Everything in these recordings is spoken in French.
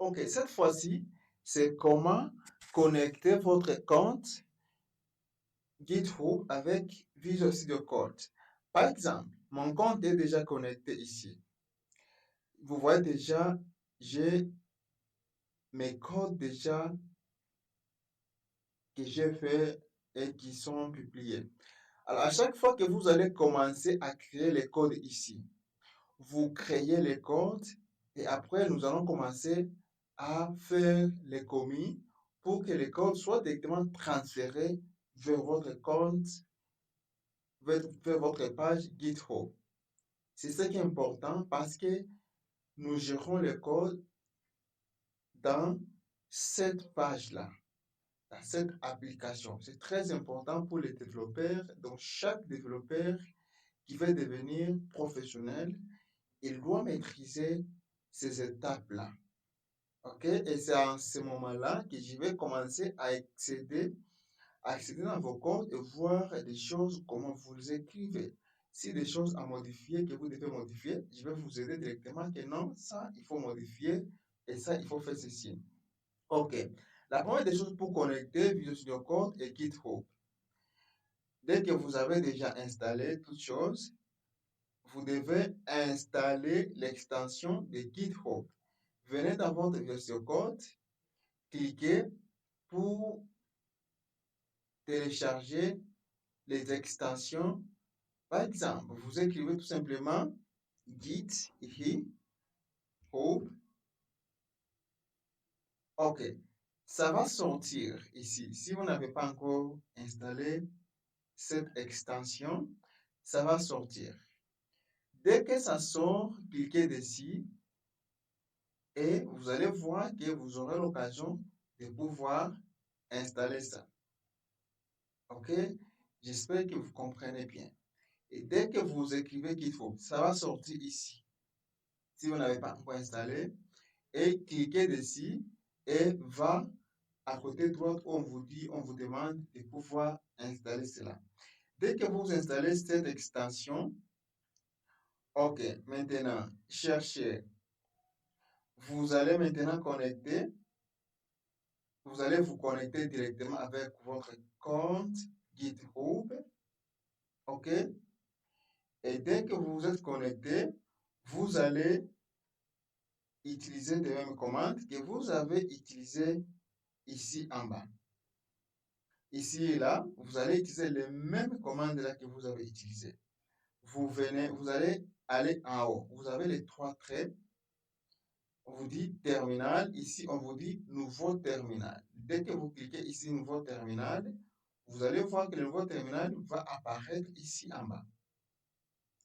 Ok, cette fois-ci, c'est comment connecter votre compte GitHub avec Visual Studio Code. Par exemple, mon compte est déjà connecté ici. Vous voyez déjà, j'ai mes codes déjà que j'ai fait et qui sont publiés. Alors, à chaque fois que vous allez commencer à créer les codes ici, vous créez les codes et après, nous allons commencer à faire les commis pour que les codes soient directement transférés vers votre compte, vers votre page GitHub. C'est ce qui est important parce que nous gérons les codes dans cette page-là, dans cette application. C'est très important pour les développeurs. Donc, chaque développeur qui veut devenir professionnel, il doit maîtriser ces étapes-là. OK? Et c'est à ce moment-là que je vais commencer à accéder dans vos codes et voir des choses, comment vous les écrivez. Si des choses à modifier, que vous devez modifier, je vais vous aider directement que non, ça, il faut modifier et ça, il faut faire ceci. OK. La première des choses pour connecter Visual Studio Code et GitHub. Dès que vous avez déjà installé toutes choses, vous devez installer l'extension de GitHub. Venez dans votre Visual Studio Code, cliquez pour télécharger les extensions. Par exemple, vous écrivez tout simplement GitHub. OK. Ça va sortir ici. Si vous n'avez pas encore installé cette extension, ça va sortir. Dès que ça sort, cliquez dessus et vous allez voir que vous aurez l'occasion de pouvoir installer ça. OK? J'espère que vous comprenez bien. Et dès que vous écrivez GitHub, ça va sortir ici. Si vous n'avez pas encore installé, et cliquez dessus et va à côté droite où on vous demande de pouvoir installer cela. Dès que vous installez cette extension, OK, maintenant, cherchez. Vous allez maintenant connecter. Vous allez vous connecter directement avec votre compte GitHub. OK? Et dès que vous vous êtes connecté, vous allez utiliser les mêmes commandes que vous avez utilisées ici en bas. Ici et là, vous allez utiliser les mêmes commandes là que vous avez utilisées. Vous allez aller en haut. Vous avez les trois traits. On vous dit terminal. Ici, on vous dit nouveau terminal. Dès que vous cliquez ici, nouveau terminal, vous allez voir que le nouveau terminal va apparaître ici en bas.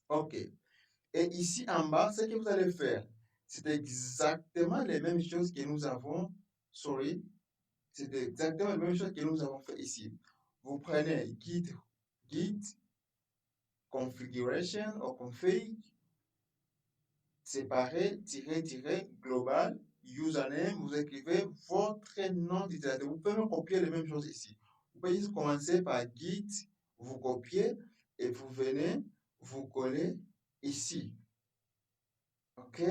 OK. Et ici en bas, ce que vous allez faire, c'est exactement les mêmes choses que nous avons, c'est exactement les mêmes choses que nous avons fait ici. Vous prenez git configuration ou config, séparé, global, username, vous écrivez votre nom d'utilisateur. Vous pouvez même copier les mêmes choses ici. Vous pouvez juste commencer par git, vous copiez et vous venez, vous collez ici. OK?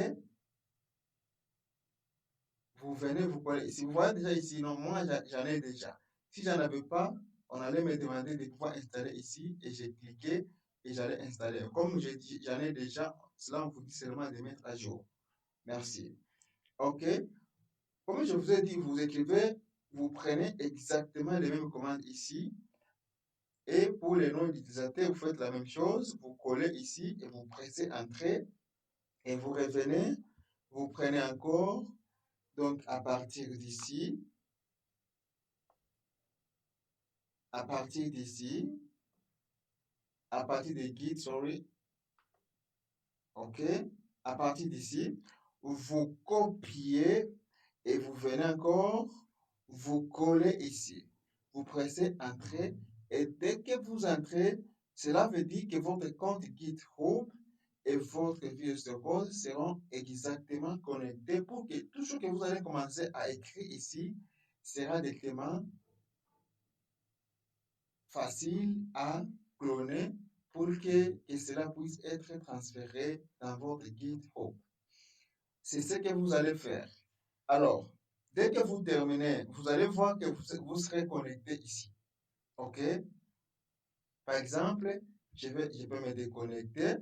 Vous venez, vous collez ici. Vous voyez déjà ici, non, moi j'en ai déjà. Si j'en avais pas, on allait me demander de pouvoir installer ici et j'ai cliqué et j'allais installer. Comme j'ai dit, j'en ai déjà, cela on vous dit seulement de mettre à jour. Merci. OK? Comme je vous ai dit, vous écrivez, vous prenez exactement les mêmes commandes ici. Et pour les noms d'utilisateurs, vous faites la même chose. Vous collez ici et vous pressez Entrée. Et vous revenez, vous prenez encore. Donc, à partir d'ici, à partir d'ici, à partir de guide, sorry. OK? À partir d'ici, vous copiez et vous venez encore, vous collez ici. Vous pressez Entrée et dès que vous entrez, cela veut dire que votre compte GitHub et votre Visual Studio Code seront exactement connectés pour que tout ce que vous allez commencer à écrire ici sera directement facile à cloner pour que cela puisse être transféré dans votre GitHub. C'est ce que vous allez faire. Alors, dès que vous terminez, vous allez voir que vous serez connecté ici. OK? Par exemple, je peux me déconnecter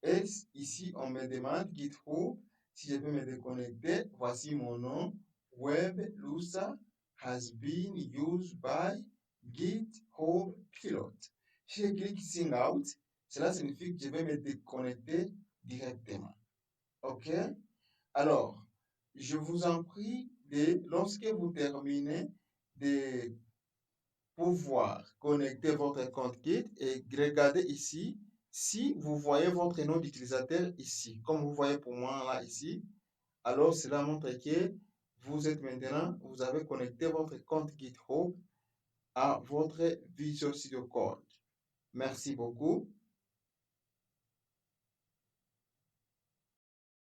et ici, on me demande GitHub. Si je peux me déconnecter, voici mon nom. Web Lusa has been used by GitHub Pilot. Si je clique Sign Out, cela signifie que je vais me déconnecter directement. OK? Alors, je vous en prie, lorsque vous terminez de pouvoir connecter votre compte Git et regardez ici si vous voyez votre nom d'utilisateur ici, comme vous voyez pour moi là ici, alors cela montre que vous êtes maintenant, vous avez connecté votre compte GitHub à votre Visual Studio Code. Merci beaucoup.